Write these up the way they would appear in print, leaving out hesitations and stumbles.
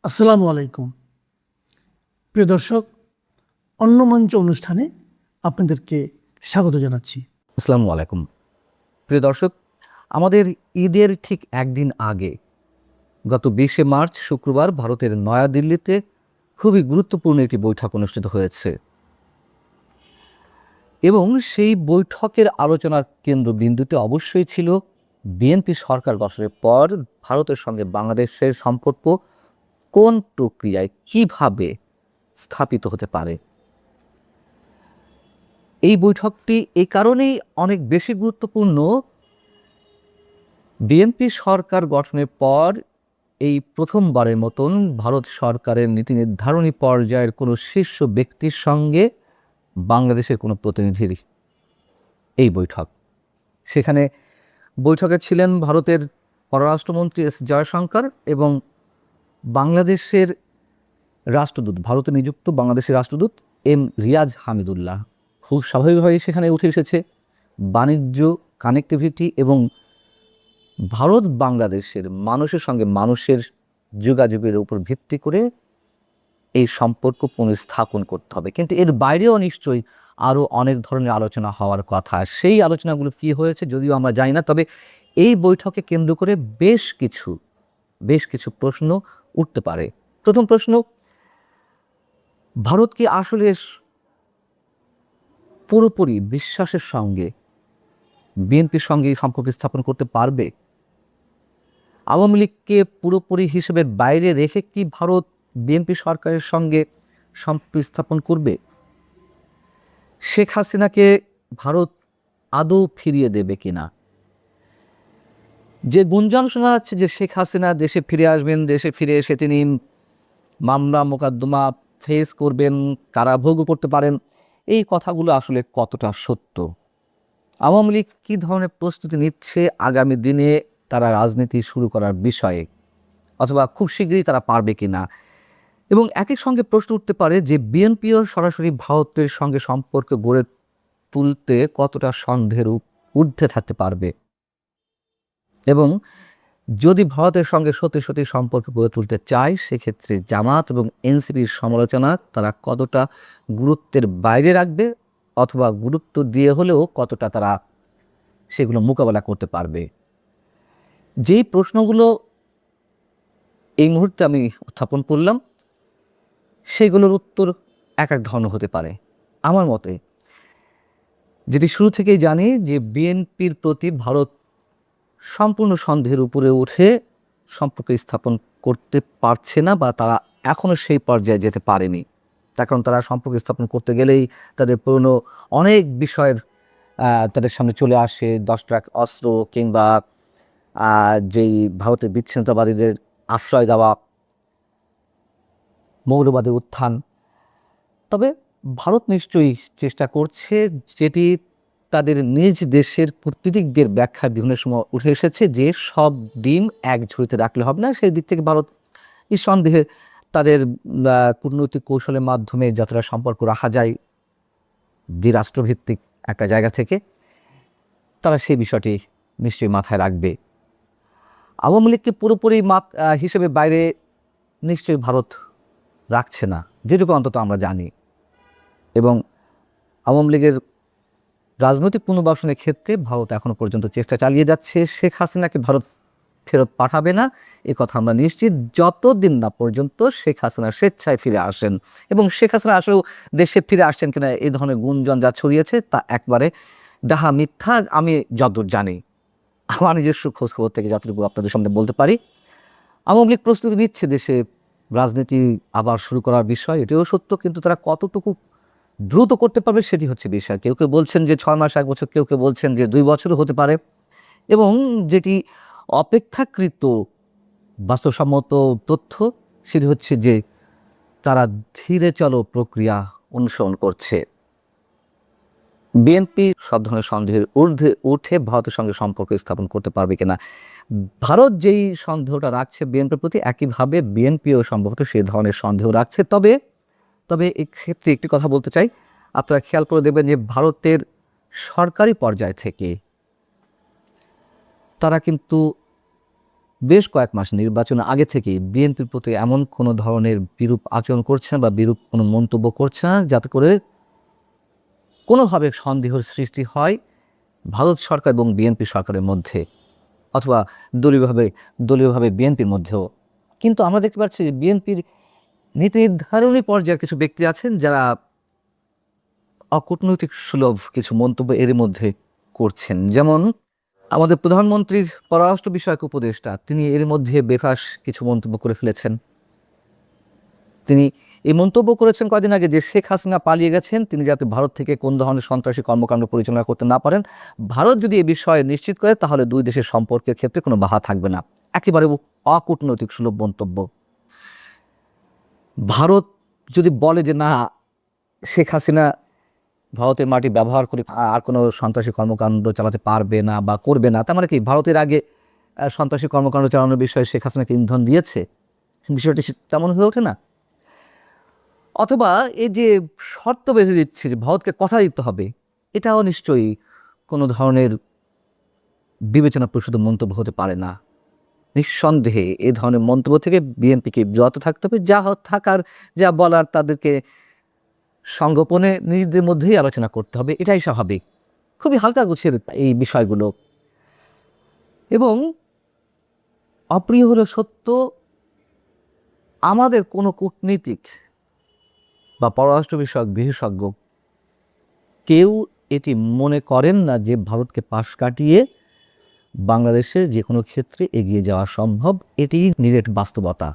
আসসালামু আলাইকুম। প্রিয় দর্শক, অন্য মঞ্চ অনুষ্ঠানে আপনাদেরকে স্বাগত জানাচ্ছি। আসসালামু আলাইকুম। প্রিয় দর্শক, আমাদের ঈদের ঠিক একদিন আগে গত ২০শে মার্চ শুক্রবার ভারতের নয়াদিল্লিতে খুবই গুরুত্বপূর্ণ একটি বৈঠক অনুষ্ঠিত হয়েছে এবং সেই বৈঠকের আলোচনার কেন্দ্রবিন্দুতে অবশ্যই ছিল বিএনপি সরকার গঠনের পর ভারতের সঙ্গে বাংলাদেশের সম্পর্ক কোন প্রক্রিয়ায় কিভাবে স্থাপিত হতে পারে। এই বৈঠকটি এই কারণেই অনেক বেশি গুরুত্বপূর্ণ, বিএনপি সরকার গঠনের পর এই প্রথমবারের মতন ভারত সরকারের নীতি নির্ধারণী পর্যায়ের কোনো শীর্ষ ব্যক্তির সঙ্গে বাংলাদেশের কোনো প্রতিনিধির এই বৈঠক। সেখানে বৈঠকে ছিলেন ভারতের পররাষ্ট্রমন্ত্রী এস জয়শঙ্কর এবং বাংলাদেশের রাষ্ট্রদূত, ভারতে নিযুক্ত বাংলাদেশের রাষ্ট্রদূত এম রিয়াজ হামিদুল্লাহ। খুব স্বাভাবিকভাবেই সেখানে উঠে এসেছে বাণিজ্য, কানেক্টিভিটি এবং ভারত বাংলাদেশের মানুষের সঙ্গে মানুষের যোগাযোগের উপর ভিত্তি করে এই সম্পর্ক পুনঃস্থাপন করতে হবে। কিন্তু এর বাইরেও নিশ্চয়ই আরও অনেক ধরনের আলোচনা হওয়ার কথা। সেই আলোচনাগুলো কী হয়েছে যদিও আমরা জানি না, তবে এই বৈঠকে কেন্দ্র করে বেশ কিছু প্রশ্ন উঠতে পারে। প্রথম প্রশ্ন, ভারত কি আসলে পুরোপুরি বিশ্বাসের সঙ্গে বিএনপির সঙ্গে এই সম্পর্ক স্থাপন করতে পারবে? আওয়ামী লীগকে পুরোপুরি হিসেবের বাইরে রেখে কি ভারত বিএনপি সরকারের সঙ্গে সম্পর্ক স্থাপন করবে? শেখ হাসিনাকে ভারত আদৌ ফিরিয়ে দেবে কিনা? যে গুঞ্জন শোনা যাচ্ছে যে শেখ হাসিনা দেশে ফিরে আসবেন, দেশে ফিরে এসে তিনি মামলা মোকদ্দমা ফেস করবেন, কারাভোগও করতে পারেন, এই কথাগুলো আসলে কতটা সত্য? আওয়ামী লীগ কী ধরনের প্রস্তুতি নিচ্ছে আগামী দিনে তারা রাজনীতি শুরু করার বিষয়ে, অথবা খুব শীঘ্রই তারা পারবে কিনা? এবং একই সঙ্গে প্রশ্ন উঠতে পারে যে বিএনপিও সরাসরি ভারতের সঙ্গে সম্পর্ক গড়ে তুলতে কতটা সন্দেহের ঊর্ধ্বে থাকতে পারবে, এবং যদি ভারতের সঙ্গে সত্যি সম্পর্ক গড়ে তুলতে চায় সেক্ষেত্রে জামাত এবং এনসিপির সমালোচনা তারা কতটা গুরুত্বের বাইরে রাখবে, অথবা গুরুত্ব দিয়ে হলেও কতটা তারা সেগুলো মোকাবেলা করতে পারবে। যেই প্রশ্নগুলো এই মুহূর্তে আমি উত্থাপন করলাম সেগুলোর উত্তর এক ধরনের হতে পারে। আমার মতে যেটি শুরু থেকেই জানি যে বিএনপির প্রতি ভারত সম্পূর্ণ সন্দেহের উপরে উঠে সম্পর্ক স্থাপন করতে পারছে না, বা তারা এখনও সেই পর্যায়ে যেতে পারেনি। তার কারণ তারা সম্পর্ক স্থাপন করতে গেলেই তাদের পুরনো অনেক বিষয়ের তাদের সামনে চলে আসে, 10 ট্রাক অস্ত্র কিংবা যেই ভারতের বিচ্ছিন্নতাবাদীদের আশ্রয় দেওয়া, মৌলবাদের উত্থান। তবে ভারত নিশ্চয়ই চেষ্টা করছে, যেটি তাদের নিজ দেশের কূটনীতিকদের ব্যাখ্যা বিভিন্ন সময় উঠে এসেছে, যে সব ডিম এক ঝুড়িতে রাখলে হবে না। সেই দিক থেকে ভারত নিঃসন্দেহে তাদের কূটনৈতিক কৌশলের মাধ্যমে যতটা সম্পর্ক রাখা যায় দ্বিরাষ্ট্রভিত্তিক একটা জায়গা থেকে, তারা সেই বিষয়টি নিশ্চয়ই মাথায় রাখবে। আওয়ামী লীগকে পুরোপুরি হিসেবে বাইরে নিশ্চয়ই ভারত রাখছে না, যেটুকু অন্তত আমরা জানি। এবং আওয়ামী লীগের রাজনৈতিক পুনর্বাসনের ক্ষেত্রে ভারত এখনও পর্যন্ত চেষ্টা চালিয়ে যাচ্ছে। শেখ হাসিনাকে ভারত ফেরত পাঠাবে না এ কথা আমরা নিশ্চিত, যতদিন না পর্যন্ত শেখ হাসিনা স্বেচ্ছায় ফিরে আসেন। এবং শেখ হাসিনা আসলেও দেশে ফিরে আসছেন কিনা এই ধরনের গুঞ্জন যা ছড়িয়েছে তা একবারে ডাহা মিথ্যা। আমি যতদূর জানি, আমার নিজস্ব খোঁজখবর থেকে যতটুকু আপনাদের সামনে বলতে পারি, আওয়ামী লীগ প্রস্তুতি নিচ্ছে দেশে রাজনীতি আবার শুরু করার বিষয়, এটাও সত্য। কিন্তু তারা কতটুকু দ্রুত করতে পারবে সেটি হচ্ছে বিষয়। কেউ বলছেন যে 6 মাস 1 বছর, কেউ বলছেন যে 2 বছরও হতে পারে। এবং যেটি অপেক্ষাকৃত বাস্তবসম্মত তথ্য সেটি হচ্ছে যে তারা ধীরে চলো প্রক্রিয়া অনুসরণ করছে। বিএনপি সব ধরনের সন্দেহের ঊর্ধ্বে উঠে ভারতের সঙ্গে সম্পর্ক স্থাপন করতে পারবে কিনা, ভারত যেই সন্দেহটা রাখছে বিএনপির প্রতি, একইভাবে বিএনপিও সম্ভবত সেই ধরনের সন্দেহ রাখছে। তবে এক্ষেত্রে একটি কথা বলতে চাই, আপনারা খেয়াল করে দেখবেন যে ভারতের সরকারি পর্যায় থেকে তারা কিন্তু বেশ কয়েক মাস নির্বাচন আগে থেকে বিএনপির প্রতি এমন কোনো ধরনের বিরূপ আচরণ করছে না বা বিরূপ কোনো মন্তব্য করছে না যাতে করে কোনোভাবে সন্দেহের সৃষ্টি হয় ভারত সরকার এবং বিএনপি সরকারের মধ্যে, অথবা দলীয়ভাবে বিএনপির মধ্যেও। কিন্তু আমরা দেখতে পাচ্ছি বিএনপির নীতি নির্ধারণী পর্যায়ের কিছু ব্যক্তি আছেন যারা অকূটনৈতিক সুলভ কিছু মন্তব্য এর মধ্যে করছেন। যেমন আমাদের প্রধানমন্ত্রীর পররাষ্ট্র বিষয়ক উপদেষ্টা, তিনি এর মধ্যে বেফাঁস কিছু মন্তব্য করে ফেলেছেন। তিনি এই মন্তব্য করেছেন কয়েকদিন আগে যে শেখ হাসিনা পালিয়ে গেছেন, তিনি যাতে ভারত থেকে কোন ধরনের সন্ত্রাসী কর্মকাণ্ড পরিচালনা করতে না পারেন। ভারত যদি এই বিষয়ে নিশ্চিত করে তাহলে দুই দেশের সম্পর্কের ক্ষেত্রে কোনো বাধা থাকবে না। একেবারে অকূটনৈতিক সুলভ মন্তব্য। ভারত যদি বলে যে না, শেখ হাসিনা ভারতের মাটি ব্যবহার করে আর কোনো সন্ত্রাসী কর্মকাণ্ড চালাতে পারবে না বা করবে না, তার মানে কি ভারতের আগে সন্ত্রাসী কর্মকাণ্ড চালানোর বিষয়ে শেখ হাসিনাকে ইন্ধন দিয়েছে? বিষয়টি তেমন হয়ে ওঠে না। অথবা এই যে শর্ত বেঁধে দিচ্ছে যে ভারতকে কথা দিতে হবে, এটাও নিশ্চয়ই কোনো ধরনের বিবেচনা প্রসূত মন্তব্য হতে পারে না। নিঃসন্দেহে এই ধরনের মন্তব্য থেকে বিএনপিকে বিরত থাকতে হবে। যা থাকার, যা বলার তাদেরকে সংগোপনে নিজেদের মধ্যেই আলোচনা করতে হবে, এটাই স্বাভাবিক। খুবই হালকা গুছের এই বিষয়গুলো। এবং অপ্রিয় হলো সত্য, আমাদের কোনো কূটনীতিক বা পররাষ্ট্র বিষয়ক বিশেষজ্ঞ কেউ এটি মনে করেন না যে ভারতকে পাশ কাটিয়ে বাংলাদেশের যে কোনো ক্ষেত্রে এগিয়ে যাওয়া সম্ভব। এটি নিরেট বাস্তবতা।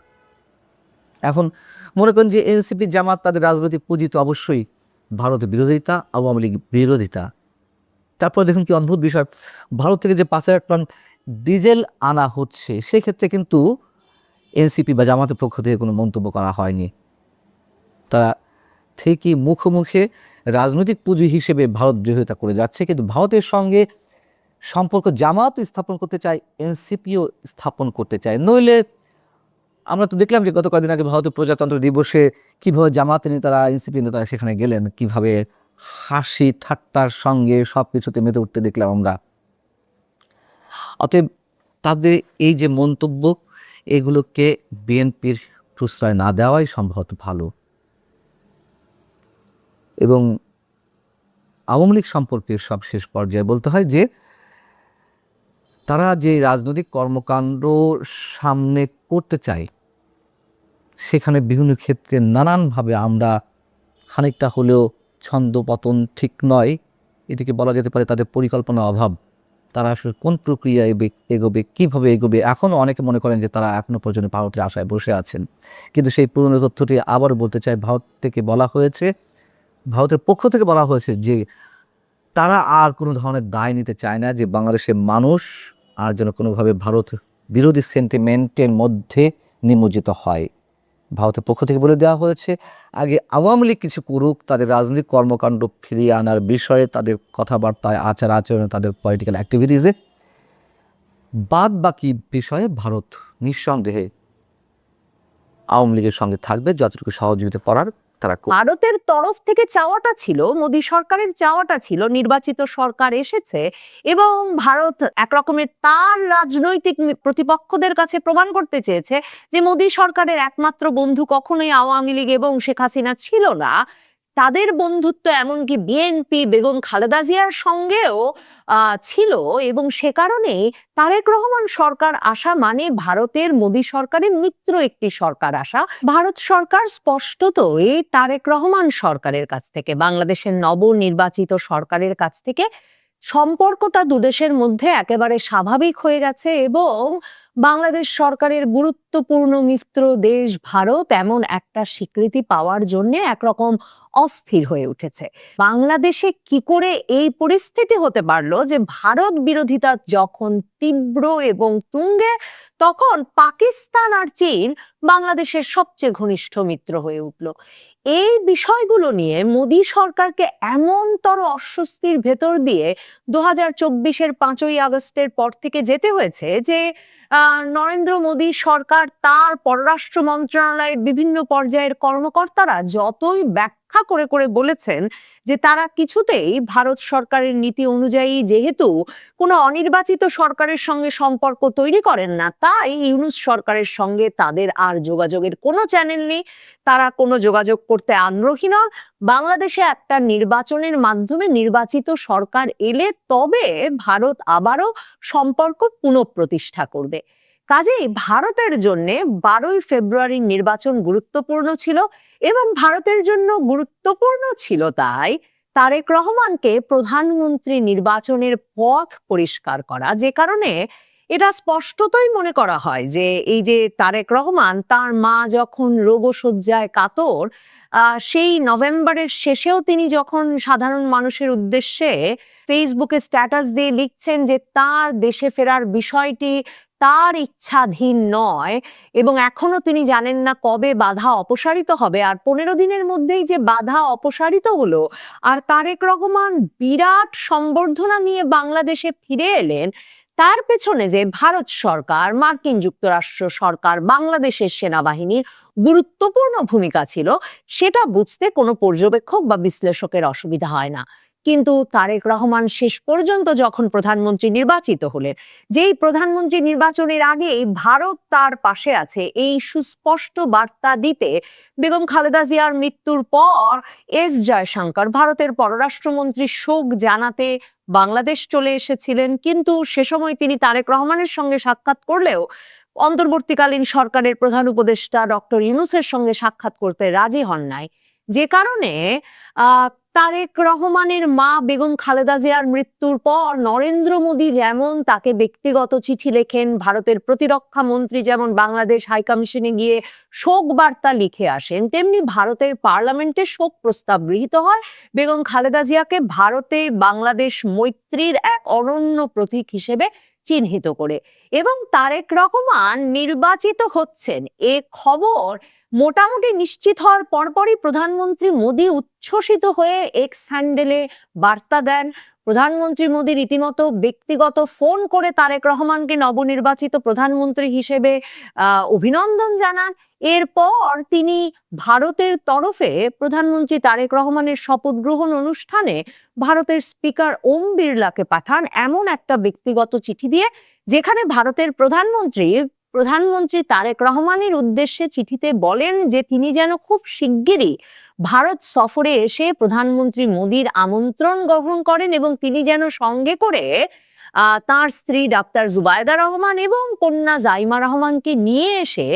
এখন মনে করেন যে এনসিপি জামাত তাদের রাজনৈতিক পুঁজি তো অবশ্যই ভারতের বিরোধিতা, আওয়ামী লীগ বিরোধিতা। তারপর দেখুন কি অদ্ভুত বিষয়, ভারত থেকে যে 5,000 টন ডিজেল আনা হচ্ছে সেক্ষেত্রে কিন্তু এনসিপি বা জামাতের পক্ষ থেকে কোনো মন্তব্য করা হয়নি। তারা ঠিকই মুখোমুখি রাজনৈতিক পুঁজি হিসেবে ভারত বিরোধিতা করে যাচ্ছে, কিন্তু ভারতের সঙ্গে সম্পর্ক জামাত স্থাপন করতে চায়, এনসিপিও স্থাপন করতে চায়। নইলে আমরা তো দেখলাম যে গত কয়েকদিন আগে ভারতের প্রজাতন্ত্র দিবসে কীভাবে জামাত নেতারা, এনসিপি নেতারা সেখানে গেলেন, কিভাবে হাসি ঠাট্টার সঙ্গে সব কিছুতে মেতে উঠতে দেখলাম আমরা। অতএব তাদের এই যে মন্তব্য, এগুলোকে বিএনপির প্রশ্রয় না দেওয়াই সম্ভবত ভালো। এবং আওয়ামী লীগ সম্পর্কে সব শেষ পর্যায়ে বলতে হয় যে তারা যে রাজনৈতিক কর্মকাণ্ড সামনে করতে চায় সেখানে বিভিন্ন ক্ষেত্রে নানানভাবে আমরা খানিকটা হলেও ছন্দপতন ঠিক নয়, এটিকে বলা যেতে পারে তাদের পরিকল্পনা অভাব। তারা আসলে কোন প্রক্রিয়া এগোবে, কীভাবে এগোবে। এখনও অনেকে মনে করেন যে তারা এখনও পর্যন্ত ভারতের আশায় বসে আছেন। কিন্তু সেই পুরনো তথ্যটি আবার বলতে চাই, ভারত থেকে বলা হয়েছে, ভারতের পক্ষ থেকে বলা হয়েছে যে তারা আর কোনো ধরনের দায় নিতে চায় না যে বাংলাদেশের মানুষ আর যেন কোনোভাবে ভারত বিরোধী সেন্টিমেন্টের মধ্যে নিমজ্জিত হয়। ভারতের পক্ষ থেকে বলে দেওয়া হয়েছে আগে আওয়ামী লীগ কিছু করুক, তাদের রাজনৈতিক কর্মকাণ্ড ফিরিয়ে আনার বিষয়ে, তাদের কথাবার্তায়, আচার আচরণে, তাদের পলিটিক্যাল অ্যাক্টিভিটিসে, বাদ বাকি বিষয়ে ভারত নিঃসন্দেহে আওয়ামী লীগের সঙ্গে থাকবে, যতটুকু সহযোগিতা করার তারা করবে। ভারতের তরফ থেকে চাওয়াটা ছিল, মোদী সরকারের চাওয়াটা ছিল, নির্বাচিত সরকার এসেছে এবং ভারত একরকমের তার রাজনৈতিক প্রতিপক্ষদের কাছে প্রমাণ করতে চেয়েছে যে মোদী সরকারের একমাত্র বন্ধু কখনোই আওয়ামী লীগ এবং শেখ হাসিনা ছিল না। তাদের বন্ধুত্ব এমনকি বিএনপি বেগম খালেদা জিয়ার সঙ্গেও ছিল এবং সে কারণেই তারেক রহমান সরকার আসা মানে ভারতের মোদী সরকারের মিত্র একটি সরকার আসা। ভারত সরকার স্পষ্টত এই তারেক রহমান সরকারের কাছ থেকে, বাংলাদেশের নবনির্বাচিত সরকারের কাছ থেকে সম্পর্কটা দুদেশের মধ্যে একেবারে স্বাভাবিক হয়ে গেছে এবং বাংলাদেশ সরকারের গুরুত্বপূর্ণ মিত্র দেশ ভারত এমন একটা স্বীকৃতি পাওয়ার জন্য একরকম অস্থির হয়ে উঠেছে। বাংলাদেশে কি করে এই পরিস্থিতি হতে পারলো যে ভারত বিরোধিতা যখন তীব্র এবং তুঙ্গে, তখন পাকিস্তান আর চীন বাংলাদেশের সবচেয়ে ঘনিষ্ঠ মিত্র হয়ে উঠল। এই বিষয়গুলো নিয়ে মোদী সরকারকে এমনতর অস্বস্তির ভেতর দিয়ে 2024-এর 5ই আগস্টের পর থেকে যেতে হয়েছে যে নরেন্দ্র মোদী সরকার, তার পররাষ্ট্র মন্ত্রণালয়ের বিভিন্ন পর্যায়ের কর্মকর্তারা যতই ব্যাখ্যা করে করে বলেছেন যে তারা কিছুতেই ভারত সরকারের নীতি অনুযায়ী যেহেতু কোনো অনির্বাচিত সরকারের সঙ্গে সম্পর্ক তৈরি করেন না, তাই ইউনূস সরকারের সঙ্গে তাদের আর যোগাযোগের কোনো চ্যানেল নেই, তারা কোনো যোগাযোগ করতে আগ্রহী নন। বাংলাদেশে একটা নির্বাচনের মাধ্যমে নির্বাচিত সরকার এলে তবে ভারত আবারও সম্পর্ক পুনঃপ্রতিষ্ঠা করবে। কাজেই ভারতের জন্য 12ই ফেব্রুয়ারির নির্বাচন গুরুত্বপূর্ণ ছিল, এবং ভারতের জন্য গুরুত্বপূর্ণ ছিল তাই তারেক রহমানকে প্রধানমন্ত্রী নির্বাচনের পথ পরিষ্কার করা, যে কারণে এটা স্পষ্টতই মনে করা হয় যে এই যে তারেক রহমান তার মা যখন রোগশয্যায় কাতর, সেই নভেম্বরের শেষেও তিনি যখন সাধারণ মানুষের উদ্দেশ্যে ফেসবুকে স্ট্যাটাস দিয়ে লিখছেন যে তার দেশে ফেরার বিষয়টি তার ইচ্ছাধীন নয় এবং এখনো তিনি জানেন না কবে বাধা অপসারিত হবে, আর 15 দিনের মধ্যেই যে বাধা অপসারিত হলো আর তারেক রহমান বিরাট সম্বর্ধনা নিয়ে বাংলাদেশে ফিরে এলেন, তার পেছনে যে ভারত সরকার, মার্কিন যুক্তরাষ্ট্র সরকার, বাংলাদেশের সেনাবাহিনীর গুরুত্বপূর্ণ ভূমিকা ছিল, সেটা বুঝতে কোনো পর্যবেক্ষক বা বিশ্লেষকের অসুবিধা হয় না। কিন্তু তারেক রহমান শেষ পর্যন্ত যখন প্রধানমন্ত্রী নির্বাচিত হলেন, যেই প্রধানমন্ত্রী নির্বাচনের আগে ভারত তার পাশে আছে এই সুস্পষ্ট বার্তা দিতে বেগম খালেদা জিয়ার মৃত্যুর পর এস জয়শঙ্কর ভারতের পররাষ্ট্রমন্ত্রী শোক জানাতে বাংলাদেশ চলে এসেছিলেন, কিন্তু সে সময় তিনি তারেক রহমানের সঙ্গে সাক্ষাৎ করলেও অন্তর্বর্তীকালীন সরকারের প্রধান উপদেষ্টা ডক্টর ইউনূসের সঙ্গে সাক্ষাৎ করতে রাজি হন নাই, যে কারণে তারেক রহমানের মা বেগম খালেদা জিয়ার মৃত্যুর পর নরেন্দ্র মোদী যেমন তাকে ব্যক্তিগত চিঠি লেখেন, ভারতের প্রতিরক্ষা মন্ত্রী যেমন বাংলাদেশ হাইকমিশনে গিয়ে শোক বার্তা লিখে আসেন, তেমনি ভারতের পার্লামেন্টে শোক প্রস্তাব গৃহীত হয় বেগম খালেদা জিয়াকে ভারতে বাংলাদেশ মৈত্রীর এক অনন্য প্রতীক হিসেবে চিহ্নিত করে। এবং তারেক রহমান নির্বাচিত হচ্ছেন এ খবর মোটামুটি নিশ্চিত হওয়ার পরপরই প্রধানমন্ত্রী মোদী উচ্ছ্বসিত হয়ে এক্স হ্যান্ডেলে বার্তা দেন। প্রধানমন্ত্রী মোদী রীতিমতো ব্যক্তিগত ফোন করে তারেক রহমানকে নবনির্বাচিত প্রধানমন্ত্রী হিসেবে অভিনন্দন জানান। এরপর তিনি ভারতের তরফে প্রধানমন্ত্রী তারেক রহমানের শপথ গ্রহণ অনুষ্ঠানে ভারতের স্পিকার ওম বিড়লাকে পাঠান এমন একটা ব্যক্তিগত চিঠি দিয়ে, যেখানে ভারতের প্রধানমন্ত্রী তারেক রহমানের উদ্দেশ্যে চিঠিতে বলেন যে তিনি যেন খুব শিগগিরই ভারত সফরে এসে প্রধানমন্ত্রী মোদীর আমন্ত্রণ গ্রহণ করেন এবং তিনি যেন সঙ্গে করে তার স্ত্রী ডাক্তার জুবায়দা রহমান এবং কন্যা জাইমা রহমানকে নিয়ে এসে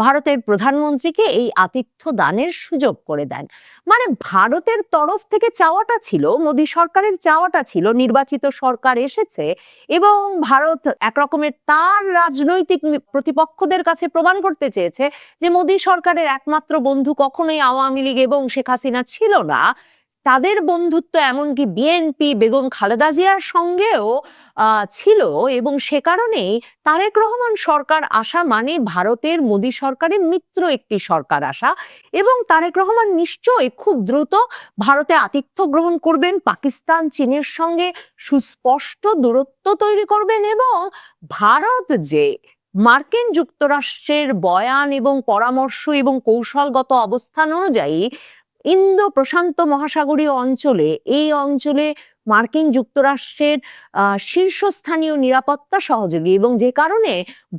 ভারতের প্রধানমন্ত্রীকে এই আতিথ্য দানের সুযোগ করে দেন। মানে ভারতের তরফ থেকে চাওয়াটা ছিল, মোদী সরকারের চাওয়াটা ছিল নির্বাচিত সরকার এসেছে এবং ভারত একরকমের তার রাজনৈতিক প্রতিপক্ষদের কাছে প্রমাণ করতে চেয়েছে যে মোদী সরকারের একমাত্র বন্ধু কখনোই আওয়ামী লীগ এবং শেখ হাসিনা ছিল না, তাদের বন্ধুত্ব এমনকি বিএনপি বেগম খালেদা জিয়ার সঙ্গেও ছিল, এবং সে কারণেই তারেক রহমান সরকার আসা মানে ভারতের মোদী সরকারের মিত্র একটি সরকার আসা, এবং তারেক রহমান নিশ্চয়ই খুব দ্রুত ভারতে আতিথ্য গ্রহণ করবেন, পাকিস্তান চীনের সঙ্গে সুস্পষ্ট দূরত্ব তৈরি করবেন এবং ভারত যে মার্কিন যুক্তরাষ্ট্রের বয়ান এবং পরামর্শ এবং কৌশলগত অবস্থান অনুযায়ী ইন্দো প্রশান্ত মহাসাগরীয় অঞ্চলে, এই অঞ্চলে মার্কিন যুক্তরাষ্ট্রের শীর্ষস্থানীয় নিরাপত্তা সহযোগী এবং যে কারণে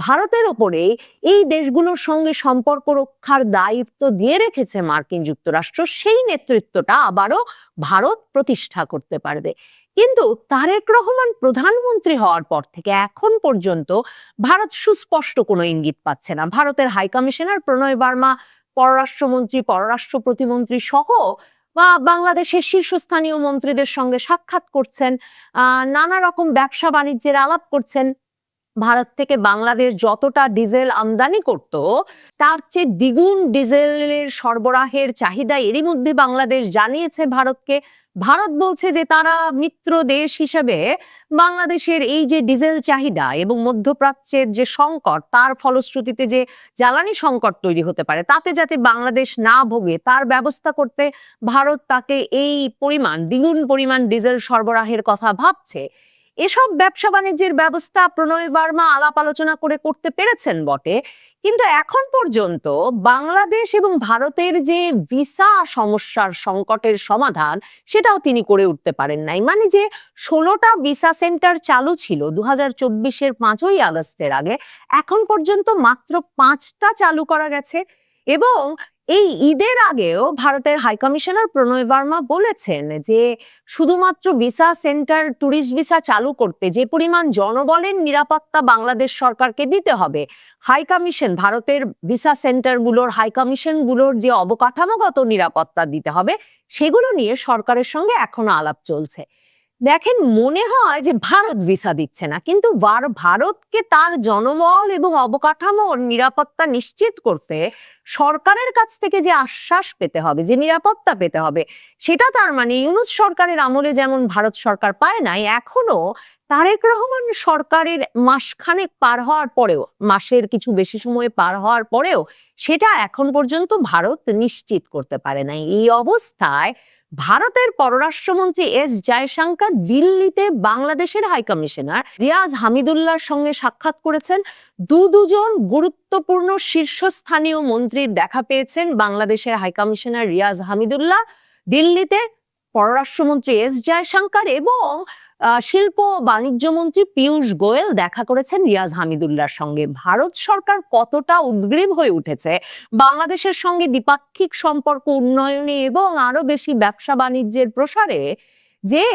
ভারতের ওপরে এই দেশগুলোর সঙ্গে সম্পর্ক রক্ষার দায়িত্ব দিয়ে রেখেছে মার্কিন যুক্তরাষ্ট্র, সেই নেতৃত্বটা আবারও ভারত প্রতিষ্ঠা করতে পারবে। কিন্তু তারেক রহমান প্রধানমন্ত্রী হওয়ার পর থেকে এখন পর্যন্ত ভারত সুস্পষ্ট কোনো ইঙ্গিত পাচ্ছে না। ভারতের হাইকমিশনার প্রণয় বার্মা, পররাষ্ট্রমন্ত্রী, পররাষ্ট্র প্রতিমন্ত্রী সহ বা বাংলাদেশের শীর্ষস্থানীয় মন্ত্রীদের সঙ্গে সাক্ষাৎ করছেন, নানা রকম ব্যবসা বাণিজ্যের আলাপ করছেন। ভারত থেকে বাংলাদেশ যতটা ডিজেল আমদানি করত তার চেয়ে দ্বিগুণ ডিজেলের সরবরাহের চাহিদা এরই মধ্যে বাংলাদেশ জানিয়েছে ভারতকে। ভারত বলছে যে তারা মিত্র দেশ হিসেবে বাংলাদেশের এই যে ডিজেল চাহিদা এবং মধ্যপ্রাচ্যের যে সংকট, তার ফলশ্রুতিতে যে জ্বালানি সংকট তৈরি হতে পারে, তাতে যাতে বাংলাদেশ না ভোগে তার ব্যবস্থা করতে ভারত তাকে এই পরিমাণ, দ্বিগুণ পরিমাণ ডিজেল সরবরাহের কথা ভাবছে। এসব ব্যবসা বাণিজ্যের ব্যবস্থা প্রণয় বর্মা আলাপ আলোচনা করে করতে পেরেছেন বটে, কিন্তু এখন পর্যন্ত বাংলাদেশ এবং ভারতের যে ভিসা সমস্যার সংকটের সমাধান সেটাও তিনি করে উঠতে পারেন নাই। মানে যে 16টা ভিসা সেন্টার চালু ছিল 2024-এর 5ই আগস্টের আগে, এখন পর্যন্ত মাত্র 5টা চালু করা গেছে। এবং এই ঈদের আগেও ভারতের হাইকমিশনার প্রণয় বর্মা বলেছেন যে শুধুমাত্র ভিসা সেন্টার, ট্যুরিস্ট ভিসা চালু করতে যে পরিমাণ জনবলের নিরাপত্তা বাংলাদেশ সরকারকে দিতে হবে, হাইকমিশন ভারতের ভিসা সেন্টারগুলোর হাইকমিশনগুলোর যে অবকাঠামোগত নিরাপত্তা দিতে হবে, সেগুলো নিয়ে সরকারের সঙ্গে এখনো আলাপ চলছে। দেখেন, মনে হয় যে ভারত ভিসা দিচ্ছে না, কিন্তু ভারতকে তার জনবল এবং অবকাঠামোর নিরাপত্তা নিশ্চিত করতে সরকারের কাছ থেকে যে আশ্বাস পেতে হবে, যে নিরাপত্তা পেতে হবে, সেটা তার মানে ইউনূস সরকারের আমলে যেমন ভারত সরকার পায় নাই, এখনো তারেক রহমান সরকারের মাসখানেক পার হওয়ার পরেও, মাসের কিছু বেশি সময় পার হওয়ার পরেও সেটা এখন পর্যন্ত ভারত নিশ্চিত করতে পারে নাই। এই অবস্থায় ভারতের পররাষ্ট্রমন্ত্রী এস জয়শঙ্কর দিল্লিতে বাংলাদেশের হাইকমিশনার রিয়াজ হামিদুল্লাহর সঙ্গে সাক্ষাৎ করেছেন। দুজন গুরুত্বপূর্ণ শীর্ষস্থানীয় মন্ত্রীর দেখা পেয়েছেন বাংলাদেশের হাইকমিশনার রিয়াজ হামিদুল্লাহ। দিল্লিতে পররাষ্ট্রমন্ত্রী এস জয়শঙ্কর এবং শিল্প ও বাণিজ্য মন্ত্রী পীযূষ গোয়েল দেখা করেছেন রিয়াজ হামিদুল্লাহর সঙ্গে। ভারত সরকার কতটা উদ্গ্রীব হয়ে উঠেছে বাংলাদেশের সঙ্গে দ্বিপাক্ষিক সম্পর্ক উন্নয়নে এবং আরো বেশি ব্যবসা বাণিজ্যের প্রসারে, যে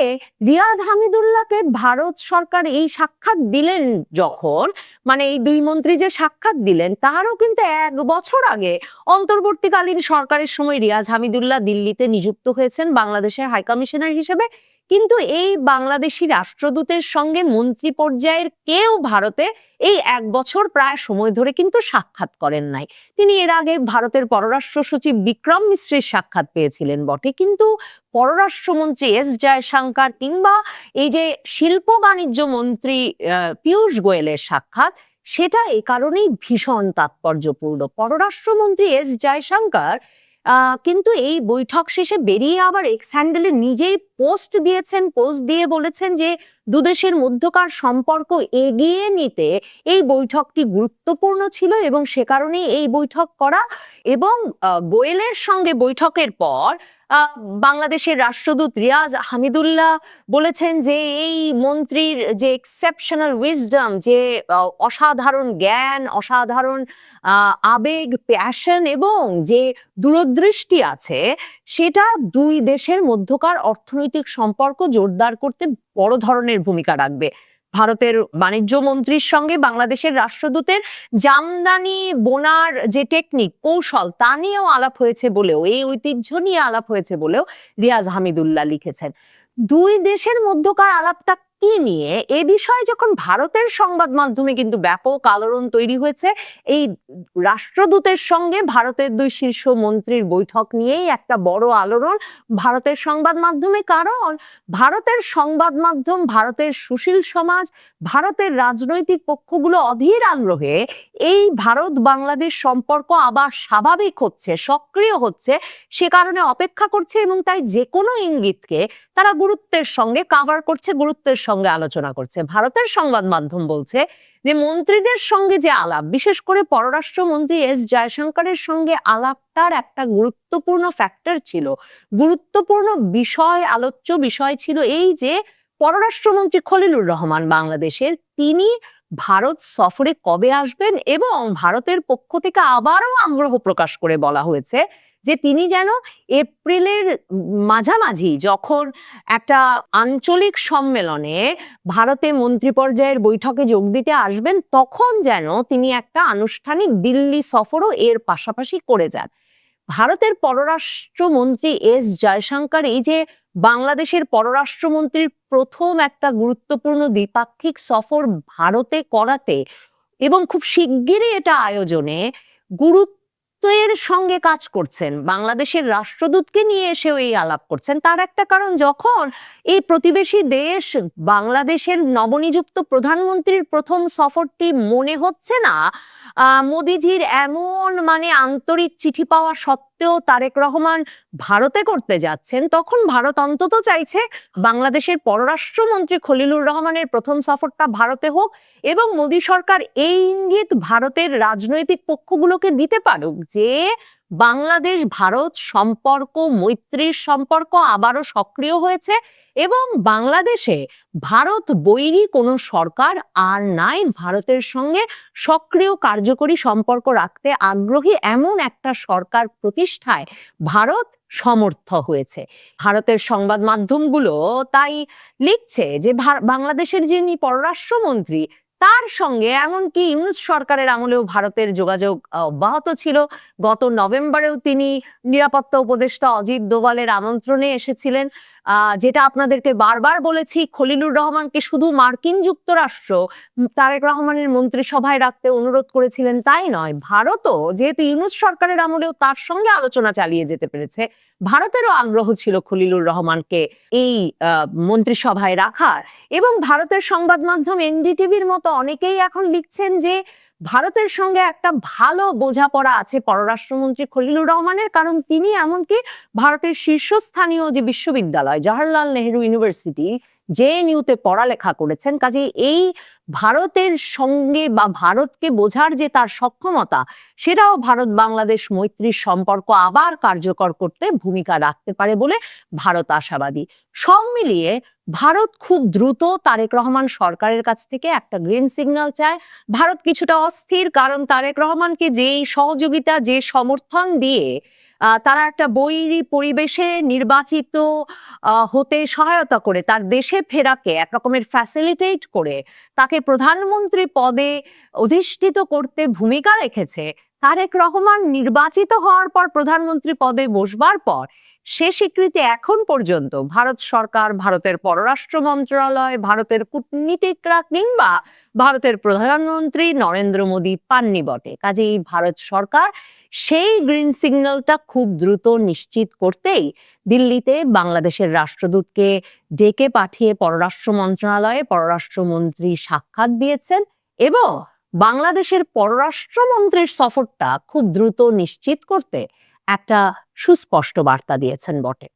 রিয়াজ হামিদুল্লাহকে ভারত সরকার এই সাক্ষাৎ দিলেন যখন, মানে এই দুই মন্ত্রী যে সাক্ষাৎ দিলেন, তারও কিন্তু 1 বছর আগে অন্তর্বর্তীকালীন সরকারের সময় রিয়াজ হামিদুল্লাহ দিল্লিতে নিযুক্ত হয়েছেন বাংলাদেশের হাইকমিশনার হিসেবে। কিন্তু এই বাংলাদেশি রাষ্ট্রদূতের সঙ্গে মন্ত্রী পর্যায়ের কেউ ভারতে এই 1 বছর প্রায় সময় ধরে কিন্তু সাক্ষাৎ করেন নাই। তিনি এর আগে ভারতের পররাষ্ট্র সচিব বিক্রম মিশ্রের সাক্ষাৎ পেয়েছিলেন বটে, কিন্তু পররাষ্ট্রমন্ত্রী এস জয়শঙ্কর কিংবা এই যে শিল্প বাণিজ্য মন্ত্রী পীযূষ গোয়েলের সাক্ষাৎ, সেটা এই কারণেই ভীষণ তাৎপর্যপূর্ণ। পররাষ্ট্রমন্ত্রী এস জয়শঙ্কর কিন্তু এই বৈঠক শেষে বেরিয়ে আবার এক্স হ্যান্ডেলে নিজেই পোস্ট দিয়েছেন। পোস্ট দিয়ে বলেছেন যে দুদেশের মধ্যকার সম্পর্ক এগিয়ে নিতে এই বৈঠকটি গুরুত্বপূর্ণ ছিল এবং সে কারণেই এই বৈঠক করা। এবং গোয়েলের সঙ্গে বৈঠকের পর বাংলাদেশের রাষ্ট্রদূত রিয়াজ হামিদুল্লাহ বলেছেন যে এই মন্ত্রীর যে এক্সেপশনাল উইজডম, যে অসাধারণ জ্ঞান, অসাধারণ আবেগ, প্যাশন এবং যে দূরদৃষ্টি আছে, সেটা দুই দেশের মধ্যকার অর্থনৈতিক সম্পর্ক জোরদার করতে বড় ধরনের ভূমিকা রাখবে। ভারতের বাণিজ্য মন্ত্রীর সঙ্গে বাংলাদেশের রাষ্ট্রদূতের জামদানি বোনার যে টেকনিক, কৌশল, তা নিয়েও আলাপ হয়েছে বলেও, এই ঐতিহ্য নিয়ে আলাপ হয়েছে বলেও রিয়াজ হামিদুল্লাহ লিখেছেন। দুই দেশের মধ্যকার আলাপটা কি নিয়ে, এ বিষয়ে যখন ভারতের সংবাদ মাধ্যমে কিন্তু ব্যাপক আলোড়ন তৈরি হয়েছে, এই রাষ্ট্রদূতের সঙ্গে ভারতের দুই শীর্ষ মন্ত্রীর বৈঠক নিয়েই একটা বড় আলোড়ন ভারতের সংবাদ মাধ্যমে। কারণ ভারতের সংবাদ মাধ্যম, ভারতের সুশীল সমাজ, ভারতের রাজনৈতিক পক্ষগুলো অধীর আগ্রহে এই ভারত বাংলাদেশ সম্পর্ক আবার স্বাভাবিক হচ্ছে, সক্রিয় হচ্ছে, সে কারণে অপেক্ষা করছে এবং তাই যে কোনো ইঙ্গিতকে তারা গুরুত্বের সঙ্গে কাভার করছে, গুরুত্বের সঙ্গে আলোচনা করছে। ভারতের সংবাদ মাধ্যম বলছে যে মন্ত্রীদের সঙ্গে যে আলাপ, বিশেষ করে পররাষ্ট্রমন্ত্রী এস জয়শঙ্করের সঙ্গে আলাপটার একটা গুরুত্বপূর্ণ ফ্যাক্টর ছিল, গুরুত্বপূর্ণ বিষয়, আলোচ্য বিষয় ছিল এই যে পররাষ্ট্রমন্ত্রী খলিলুর রহমান বাংলাদেশের, তিনি ভারত সফরে কবে আসবেন এবং ভারতের পক্ষ থেকে আবারও আগ্রহ প্রকাশ করে বলা হয়েছে যে তিনি যেন এপ্রিলের মাঝামাঝি যখন একটা আঞ্চলিক সম্মেলনে ভারতে মন্ত্রী পর্যায়ের বৈঠকে যোগ দিতে আসবেন, তখন যেন তিনি একটা আনুষ্ঠানিক দিল্লি সফরও এর পাশাপাশি করে যান। ভারতের পররাষ্ট্রমন্ত্রী এস জয়শঙ্কর এই যে বাংলাদেশের পররাষ্ট্রমন্ত্রীর প্রথম একটা গুরুত্বপূর্ণ দ্বিপাক্ষিক সফর ভারতে করাতে এবং খুব শিগগিরই এটা আয়োজনে গুরুত্বের সঙ্গে কাজ করছেন, বাংলাদেশের রাষ্ট্রদূতকে নিয়ে এসেও এই আলাপ করছেন। তার একটা কারণ, যখন এই প্রতিবেশী দেশ বাংলাদেশের নবনিযুক্ত প্রধানমন্ত্রীর প্রথম সফরটি মনে হচ্ছে না মোদিজির এমন মানে আন্তরিক চিঠি পাওয়া সত্ত্বেও সত্ত্বেও তারেক রহমান ভারতে করতে যাচ্ছেন, তখন ভারত অন্তত চাইছে বাংলাদেশের পররাষ্ট্রমন্ত্রী খলিলুর রহমানের প্রথম সফরটা ভারতে হোক এবং মোদী সরকার এই ইঙ্গিত ভারতের রাজনৈতিক পক্ষগুলোকে দিতে পারুক যে বাংলাদেশ ভারত সম্পর্ক, মৈত্রীর সম্পর্ক আবারও সক্রিয় হয়েছে এবং বাংলাদেশে ভারত বৈরী কোনো সরকার আর নাই, ভারতের সঙ্গে সক্রিয় কার্যকরী সম্পর্ক রাখতে আগ্রহী এমন একটা সরকার প্রতিষ্ঠায় ভারত সমর্থ হয়েছে। ভারতের সংবাদ মাধ্যমগুলো তাই লিখছে যে বাংলাদেশের যিনি পররাষ্ট্রমন্ত্রী তার সঙ্গে এমনকি ইউনূস সরকারের আমলেও ভারতের যোগাযোগ অব্যাহত ছিল। গত নভেম্বরেও তিনি নিরাপত্তা উপদেষ্টা অজিত দোভালের আমন্ত্রণে এসেছিলেন। যেটা আপনাদেরকে বারবার বলেছি, খলিলুর রহমানকে শুধু মার্কিন যুক্তরাষ্ট্র তারেক রহমানের মন্ত্রিসভায় রাখতে অনুরোধ করেছিলেন তাই নয়, ভারতও যেহেতু ইউনূস সরকারের আমলেও তার সঙ্গে আলোচনা চালিয়ে যেতে পেরেছে, ভারতেরও আগ্রহ ছিল খলিলুর রহমানকে এই মন্ত্রিসভায় রাখার। এবং ভারতের সংবাদ মাধ্যম এনডিটিভির মতো অনেকেই এখন লিখছেন যে ভারতের সঙ্গে একটা ভালো বোঝাপড়া আছে পররাষ্ট্রমন্ত্রী খলিলুর রহমানের, কারণ তিনি এমনকি ভারতের শীর্ষস্থানীয় যে বিশ্ববিদ্যালয় জওহরলাল নেহেরু ইউনিভার্সিটি জেএনইউতে পড়ালেখা করেছেন। কাজে এই ভারতের সঙ্গে বা ভারতকে বোঝার যে তার সক্ষমতা, সেটাও ভারত বাংলাদেশ মৈত্রীর সম্পর্ক আবার কার্যকর করতে ভূমিকা রাখতে পারে বলে ভারত আশাবাদী। সব মিলিয়ে ভারত খুব দ্রুত তারেক রহমান সরকারের কাছ থেকে একটা গ্রিন সিগন্যাল চায়। ভারত কিছুটা অস্থির, কারণ তারেক রহমানকে যেই সহযোগিতা, যে সমর্থন দিয়ে তারা একটা বৈরী পরিবেশে নির্বাচিত হতে সহায়তা করে, তার দেশে ফেরাকে এক রকমের ফ্যাসিলিটেট করে তাকে প্রধানমন্ত্রী পদে অধিষ্ঠিত করতে ভূমিকা রেখেছে, তারেক রহমান নির্বাচিত হওয়ার পর প্রধানমন্ত্রী পদে বসবার পর সে স্বীকৃতি এখন পর্যন্ত ভারত সরকার, ভারতের পররাষ্ট্র মন্ত্রণালয়, ভারতের কূটনীতিকরা কিংবা ভারতের প্রধানমন্ত্রী নরেন্দ্র মোদী পাননি বটে। কাজেই ভারত সরকার সেই গ্রিন সিগন্যালটা খুব দ্রুত নিশ্চিত করতেই দিল্লিতে বাংলাদেশের রাষ্ট্রদূতকে ডেকে পাঠিয়ে পররাষ্ট্র মন্ত্রণালয়ে পররাষ্ট্রমন্ত্রী সাক্ষাৎ দিয়েছেন এবং বাংলাদেশের পররাষ্ট্রমন্ত্রীর সফরটা খুব দ্রুত নিশ্চিত করতে একটা সুস্পষ্ট বার্তা দিয়েছেন বটে।